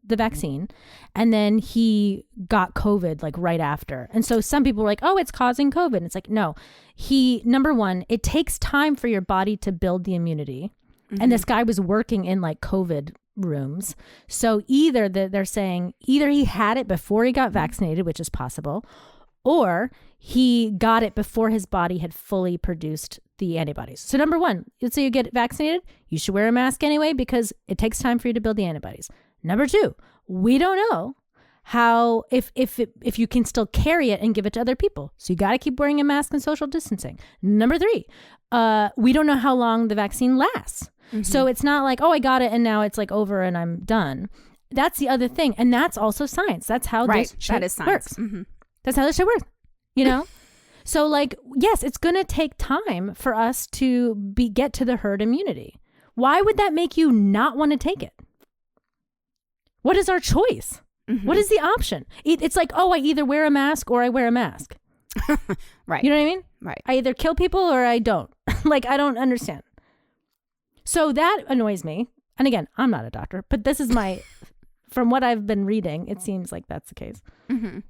vaccine, and then he got COVID like right after. And so some people were like, oh, it's causing COVID. And it's like, no, number one, it takes time for your body to build the immunity. And this guy was working in like COVID rooms. So they're saying either he had it before he got vaccinated, which is possible, or he got it before his body had fully produced the antibodies. So number one, let's say you get vaccinated, you should wear a mask anyway, because it takes time for you to build the antibodies. Number two, we don't know how, if you can still carry it and give it to other people. So you got to keep wearing a mask and social distancing. Number three, we don't know how long the vaccine lasts. So it's not like, oh, I got it and now it's like over and I'm done. That's the other thing. And that's also science. That's how this shit works. That's how this shit works, So like, yes, it's going to take time for us to get to the herd immunity. Why would that make you not want to take it? What is our choice? What is the option? It's like, oh, I either wear a mask or I wear a mask. Right. You know what I mean? Right. I either kill people or I don't. Like, I don't understand. So that annoys me. And again, I'm not a doctor, but this is from what I've been reading, it seems like that's the case. And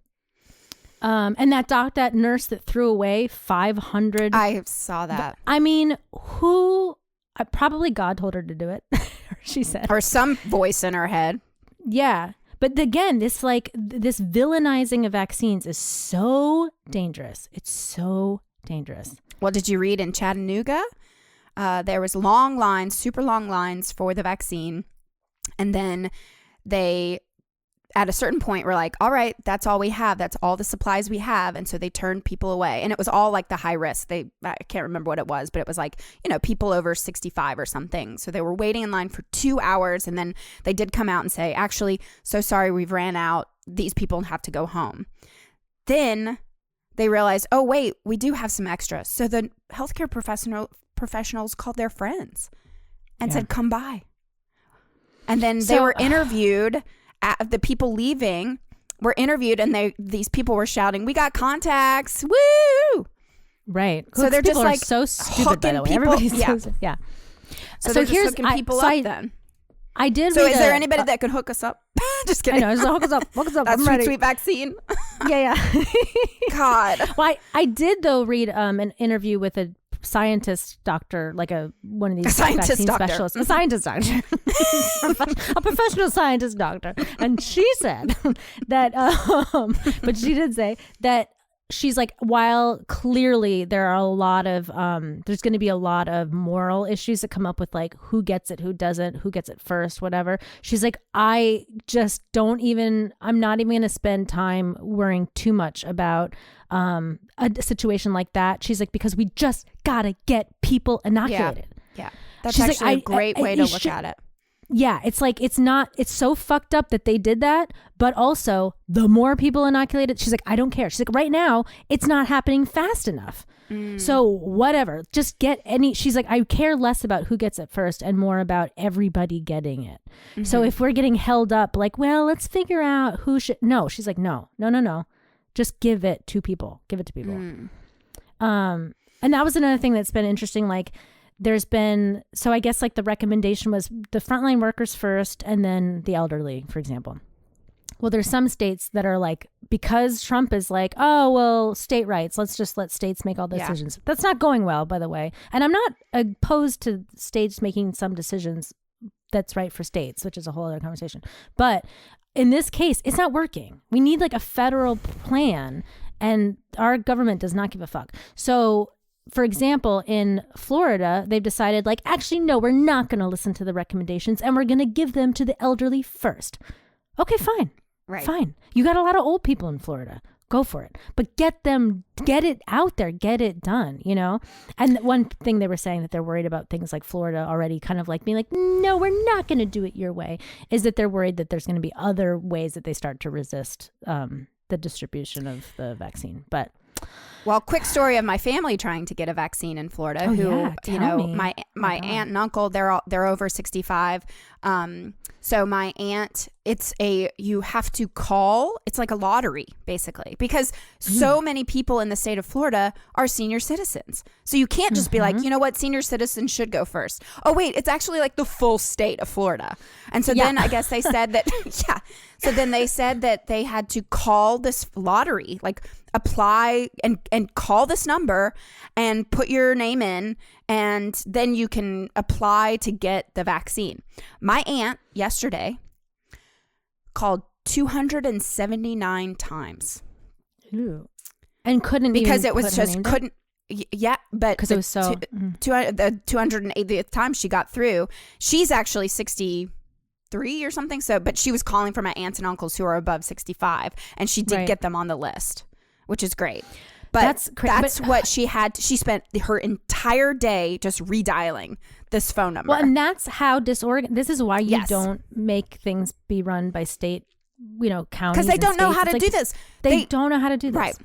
that nurse that threw away 500. I saw that. I mean, probably God told her to do it. She said. Or some voice in her head. Yeah. But again, this villainizing of vaccines is so dangerous. It's so dangerous. Well, did you read in Chattanooga? There was long lines, super long lines for the vaccine. And then they, at a certain point, were like, all right, that's all we have. That's all the supplies we have. And so they turned people away. And it was all like the high risk. I can't remember what it was, but it was like, people over 65 or something. So they were waiting in line for 2 hours. And then they did come out and say, actually, so sorry, we've ran out. These people have to go home. Then they realized, oh, wait, we do have some extra. So the healthcare professionals called their friends and said, come by. And then they were interviewed. The people leaving were interviewed, and these people were shouting, "We got contacts, woo!" Right. So they're just like so stupid. By the way, everybody's yeah. So here's hooking people up. Then I did. So is there anybody that could hook us up? Just kidding. I know. Just hook us up. That's I'm ready. sweet vaccine. Yeah. God. Well, I did though read an interview with scientist doctor, like one of these scientist vaccine doctor. specialists, a scientist doctor, a professional scientist doctor. And she said that, but she did say that she's like, while clearly there are a lot of, there's going to be a lot of moral issues that come up with like who gets it, who doesn't, who gets it first, whatever. She's like, I'm not even going to spend time worrying too much about a situation like that. She's like, because we just got to get people inoculated. Yeah. That's actually a great way to look at it. Yeah, it's like, it's so fucked up that they did that, but also the more people inoculated, she's like, I don't care. She's like, right now, it's not happening fast enough. So whatever, just get she's like, I care less about who gets it first and more about everybody getting it. So if we're getting held up, like, well, let's figure out who should, no, she's like, no. Just give it to people. And that was another thing that's been interesting. Like, there's been, so I guess like the recommendation was the frontline workers first and then the elderly, for example. Well, there's some states that are like, because Trump is like, oh, well, state rights, let's just let states make all the decisions. That's not going well, by the way. And I'm not opposed to states making some decisions that's right for states, which is a whole other conversation. But in this case, it's not working. We need like a federal plan, and our government does not give a fuck. So, for example, in Florida, they've decided like, actually, no, we're not going to listen to the recommendations and we're going to give them to the elderly first. Okay, fine. Right. Fine. You got a lot of old people in Florida. Go for it. But get it out there, get it done, you know? And one thing they were saying that they're worried about things like Florida already kind of like being like, no, we're not going to do it your way, is that they're worried that there's going to be other ways that they start to resist the distribution of the vaccine. But well, quick story of my family trying to get a vaccine in Florida. My aunt and uncle, they're over 65. So my aunt, you have to call. It's like a lottery, basically, because so many people in the state of Florida are senior citizens. So you can't just be like, you know what, senior citizens should go first. Oh wait, it's actually like the full state of Florida. And so then I guess they said that, So then they said that they had to call this lottery, like apply and call this number and put your name in, and then you can apply to get the vaccine. My aunt yesterday called 279 times. Ooh. And couldn't because even it was just couldn't. Yeah, but because it was so the 280th time she got through. She's actually 63 or something. So, but she was calling for my aunts and uncles who are above 65, and she did get them on the list, which is great. But that's what she had. She spent her entire day just redialing this phone number. Well, and that's how disorganized. This is why you don't make things be run by state, counties. Because they don't know how to do this. They don't know how to do this. Right.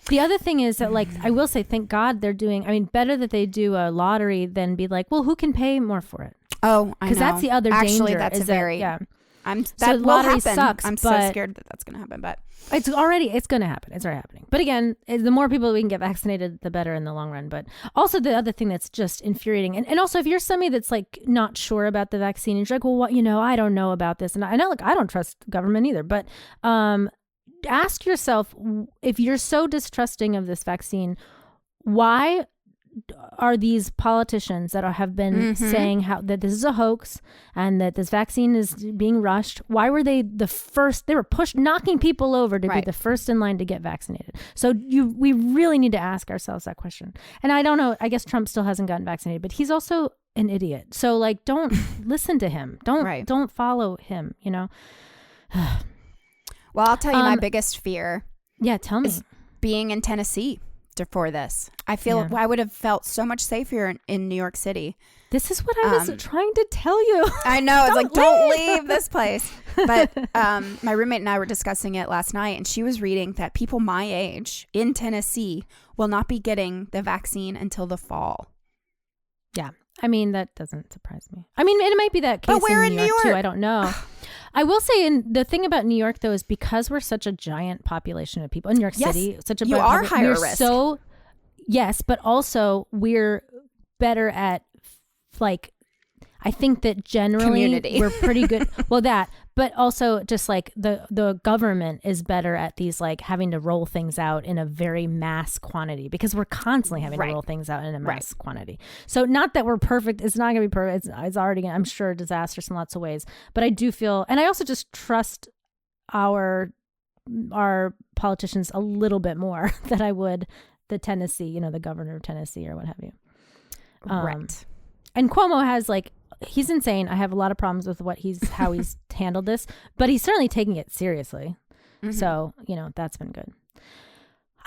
The other thing is that, like, I will say, thank God they're doing. I mean, better that they do a lottery than be like, well, who can pay more for it? Oh, I know. Because that's the other danger. Actually, that's a very that lottery sucks. I'm so scared that that's going to happen, but it's going to happen. It's already happening. But again, the more people we can get vaccinated, the better in the long run. But also the other thing that's just infuriating, and also if you're somebody that's like not sure about the vaccine, and you're like, well, what, I don't know about this, and I know, like, I don't trust government either, but ask yourself, if you're so distrusting of this vaccine, why are these politicians that have been saying that this is a hoax and that this vaccine is being rushed, why were they the first? They were knocking people over to be the first in line to get vaccinated. So we really need to ask ourselves that question. And I don't know, I guess Trump still hasn't gotten vaccinated, but he's also an idiot. So like, don't listen to him. Don't follow him, Well, I'll tell you my biggest fear. Yeah, tell me. Is being in Tennessee for this. I feel I would have felt so much safer in New York City. This is what I was trying to tell you. I know. It's like, don't leave this place. But my roommate and I were discussing it last night, and she was reading that people my age in Tennessee will not be getting the vaccine until the fall. Yeah. I mean, that doesn't surprise me. I mean, it might be that case but we're in New York too. I don't know. I will say, the thing about New York, though, is because we're such a giant population of people in New York City, such a you are higher risk. So, yes, but also we're better at, like, I think that generally Community. we're pretty good. Well, that, but also just like the government is better at these, like having to roll things out in a very mass quantity, because we're constantly having to roll things out in a mass quantity. So not that we're perfect. It's not going to be perfect. It's already, I'm sure, disastrous in lots of ways. But I do feel, and I also just trust our politicians a little bit more than I would the Tennessee, the governor of Tennessee or what have you. Right. And Cuomo has, like, he's insane. I have a lot of problems with how he's handled this, but he's certainly taking it seriously. Mm-hmm. So, that's been good.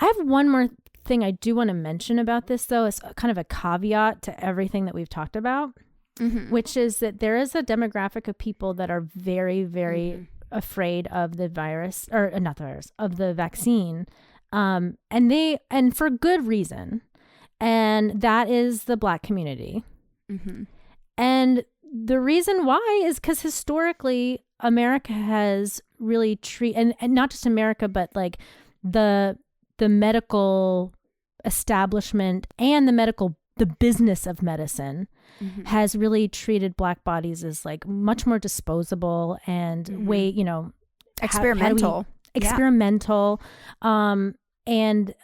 I have one more thing I do want to mention about this, though. It's kind of a caveat to everything that we've talked about, which is that there is a demographic of people that are very, very afraid of the virus, or not the virus, of the vaccine. And for good reason. And that is the Black community. Mm-hmm. And the reason why is because historically America has really treated, and not just America, but like the medical establishment and the business of medicine has really treated Black bodies as like much more disposable and experimental. Experimental. And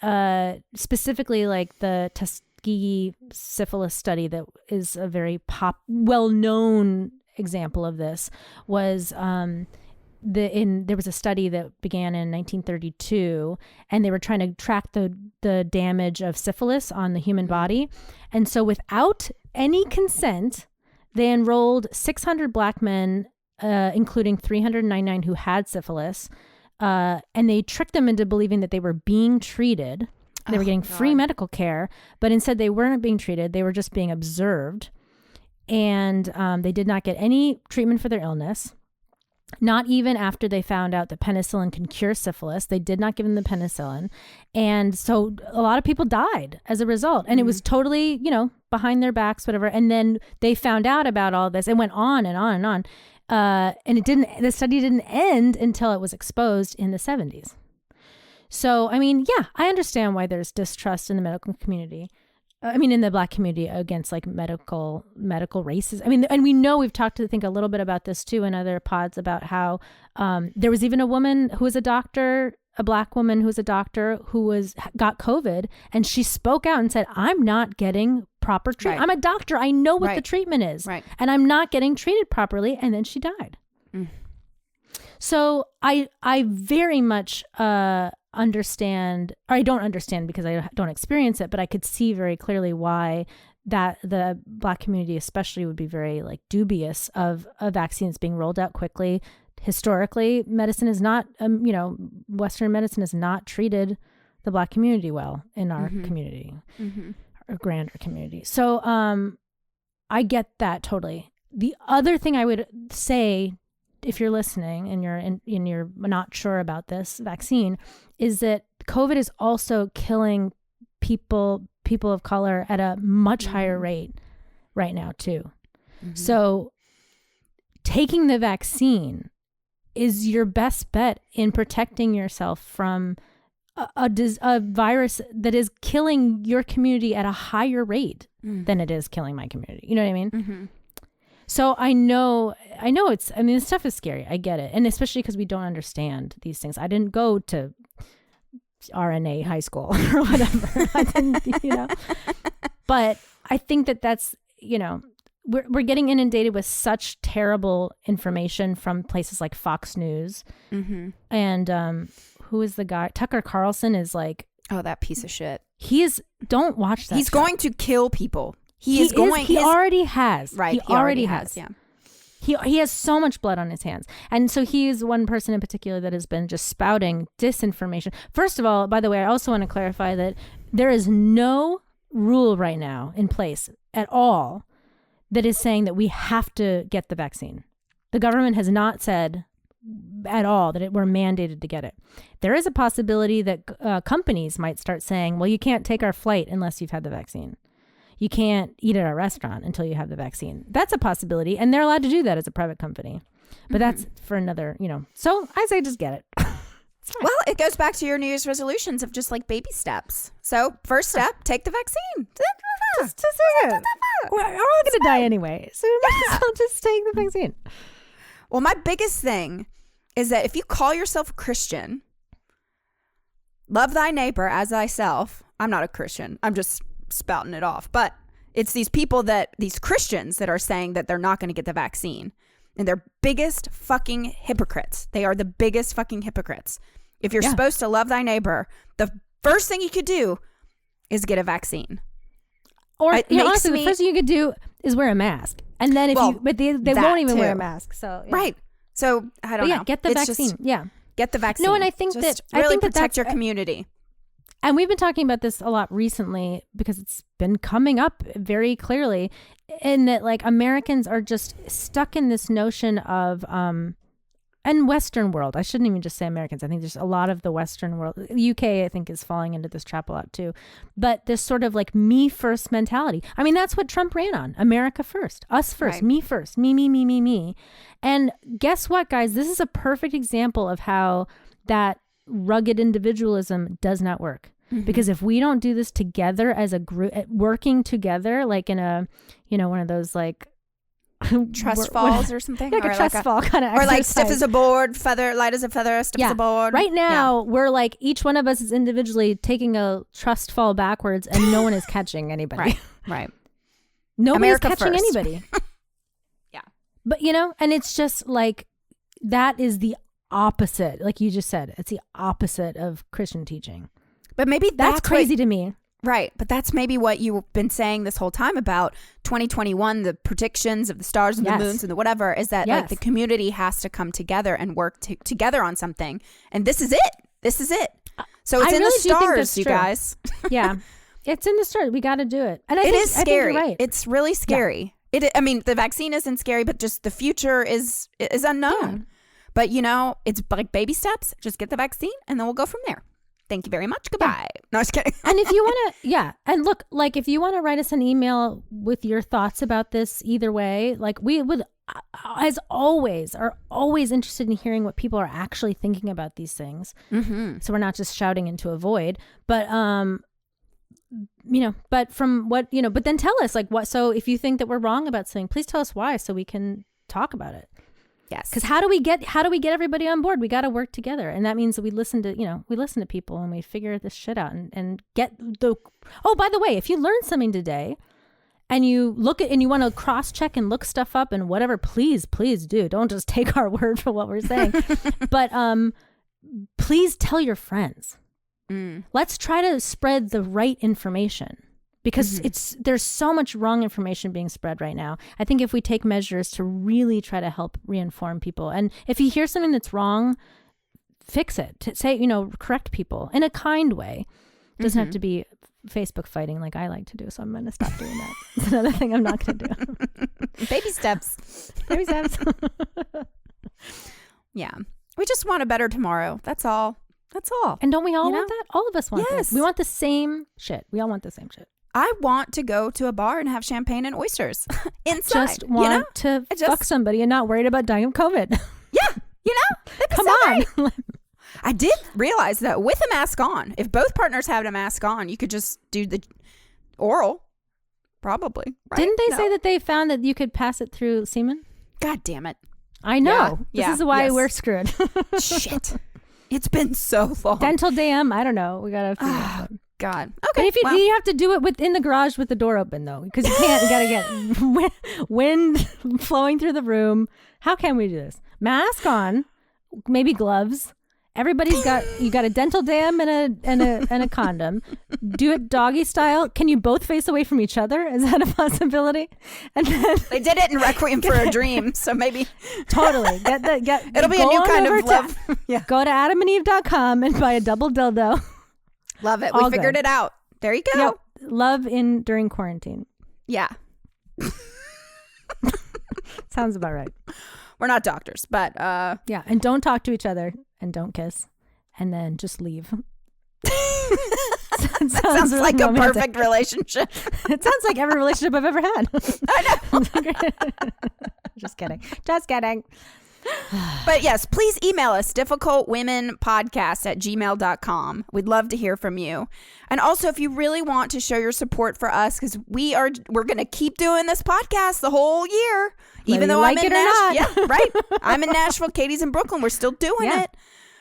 specifically like the Tuskegee syphilis study that is a very well-known example of this was there was a study that began in 1932, and they were trying to track the damage of syphilis on the human body. And so without any consent, they enrolled 600 Black men, including 399 who had syphilis, and they tricked them into believing that they were being treated. They were getting free medical care, but instead they weren't being treated. They were just being observed. And they did not get any treatment for their illness. Not even after they found out that penicillin can cure syphilis. They did not give them the penicillin. And so a lot of people died as a result. And it was totally, behind their backs, whatever. And then they found out about all this and went on and on and on. And the study didn't end until it was exposed in the 70s. So, I mean, yeah, I understand why there's distrust in the medical community. In the Black community against like medical races. And we know we've talked, I think, a little bit about this too in other pods about how there was even a woman who was a doctor, a Black woman who was a doctor who got COVID, and she spoke out and said, "I'm not getting proper treatment. Right. I'm a doctor. I know what the treatment is, and I'm not getting treated properly." And then she died. So I very much understand, or I don't understand because I don't experience it, but I could see very clearly why that the Black community especially would be very like dubious of vaccines being rolled out quickly. Historically, medicine is not, Western medicine has not treated the Black community well in our community, our grander community. So I get that totally. The other thing I would say, if you're listening and you're not sure about this vaccine, is that COVID is also killing people of color at a much higher rate right now too. So taking the vaccine is your best bet in protecting yourself from a virus that is killing your community at a higher rate than it is killing my community. You know what I mean? So I know this stuff is scary. I get it. And especially because we don't understand these things. I didn't go to RNA high school or whatever. I didn't, but I think that's, we're getting inundated with such terrible information from places like Fox News. And who is the guy? Tucker Carlson is like, oh, that piece of shit. Don't watch that. He's going to kill people. He already has. Right. He already has. Yeah. He has so much blood on his hands. And so he is one person in particular that has been just spouting disinformation. First of all, by the way, I also want to clarify that there is no rule right now in place at all that is saying that we have to get the vaccine. The government has not said at all that we're mandated to get it. There is a possibility that companies might start saying, well, you can't take our flight unless you've had the vaccine. You can't eat at our restaurant until you have the vaccine. That's a possibility. And they're allowed to do that as a private company. But that's for another, So I say just get it. Well, it goes back to your New Year's resolutions of just like baby steps. So first step, take the vaccine. Just take it. We're all going to die anyway. So we might as well just take the vaccine. Well, my biggest thing is that if you call yourself a Christian, love thy neighbor as thyself. I'm not a Christian. I'm just spouting it off. But it's these Christians that are saying that they're not going to get the vaccine. And they're biggest fucking hypocrites. They are the biggest fucking hypocrites. If you're supposed to love thy neighbor, the first thing you could do is get a vaccine. Or honestly, the first thing you could do is wear a mask. And then but they won't even wear a mask. So right. So I don't know. Get the vaccine. Get the vaccine. No, and I think really protect your community. And we've been talking about this a lot recently because it's been coming up very clearly in that like Americans are just stuck in this notion of and Western world. I shouldn't even just say Americans. I think there's a lot of the Western world. UK, I think, is falling into this trap a lot too. But this sort of like me first mentality. I mean, that's what Trump ran on. America first, us first, me first, me. And guess what, guys? This is a perfect example of how that rugged individualism does not work. Because if we don't do this together as a group, working together, like in a, one of those like trust falls or something, like a trust fall kind of, or like stiff as a board, light as a feather, stiff as a board. Right now, we're like each one of us is individually taking a trust fall backwards, and no one is catching anybody. Right. Nobody's catching anybody. Yeah. But and it's just like that is the opposite. Like you just said, it's the opposite of Christian teaching. But maybe that's crazy to me. Right. But that's maybe what you've been saying this whole time about 2021, the predictions of the stars and the moons and the whatever, is that like the community has to come together and work together on something. And this is it. So it's in the stars, you guys. Yeah. It's in the stars. We got to do it. And it is scary. I think you're right. It's really scary. Yeah. The vaccine isn't scary, but just the future is unknown. Yeah. But, it's like baby steps. Just get the vaccine and then we'll go from there. Thank you very much. Goodbye. Yeah. No, I was kidding. And if you want to, and look, like if you want to write us an email with your thoughts about this either way, like we would, as always, are always interested in hearing what people are actually thinking about these things. Mm-hmm. So we're not just shouting into a void, but, but from what, but then tell us like what, so if you think that we're wrong about something, please tell us why so we can talk about it. Yes. Because how do we get everybody on board? We got to work together. And that means that we listen to people and we figure this shit out and get by the way, if you learned something today and you look at, and you want to cross check and look stuff up and whatever, please do. Don't just take our word for what we're saying. But, please tell your friends. Let's try to spread the right information. Because there's so much wrong information being spread right now. I think if we take measures to really try to help reinform people, and if you hear something that's wrong, fix it. To say, correct people in a kind way. It doesn't have to be Facebook fighting like I like to do. So I'm going to stop doing that. It's another thing I'm not going to do. Baby steps. Baby steps. Yeah. We just want a better tomorrow. That's all. And don't we all want that? All of us want this. We want the same shit. We all want the same shit. I want to go to a bar and have champagne and oysters inside. Just want to fuck somebody and not worried about dying of COVID. Yeah, come on. I did realize that with a mask on, if both partners had a mask on, you could just do the oral, probably. Right? Didn't they say that they found that you could pass it through semen? God damn it. I know. This is why we're screwed. Shit. It's been so long. Dental dam. I don't know. We got to figure it out. God. Okay. But you have to do it within the garage with the door open though, because you can't. You got to get wind flowing through the room. How can we do this? Mask on, maybe gloves. Everybody's got. You got a dental dam and a condom. Do it doggy style. Can you both face away from each other? Is that a possibility? And then they did it in Requiem for a Dream, so maybe totally it'll be a new kind of love. Go to adamandeve.com and buy a double dildo. Love it. We figured it out. There you go. Yep. Love during quarantine. Yeah. Sounds about right. We're not doctors, but yeah. And don't talk to each other and don't kiss and then just leave. That sounds really like romantic. A perfect relationship. It sounds like every relationship I've ever had. I know. Just kidding. But yes, please email us, difficultwomenpodcast@gmail.com. We'd love to hear from you. And also, if you really want to show your support for us, because we're going to keep doing this podcast the whole year, even though I'm in Nashville. Yeah, right. I'm in Nashville. Katie's in Brooklyn. We're still doing it.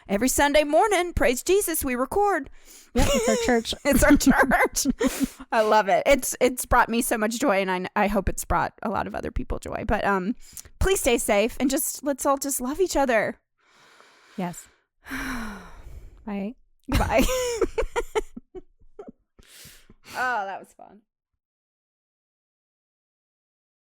Every Sunday morning, praise Jesus, we record. Yeah, it's our church. It's our church. I love it. It's brought me so much joy, and I hope it's brought a lot of other people joy. But please stay safe, and let's all just love each other. Yes. Bye. Bye. Oh, that was fun.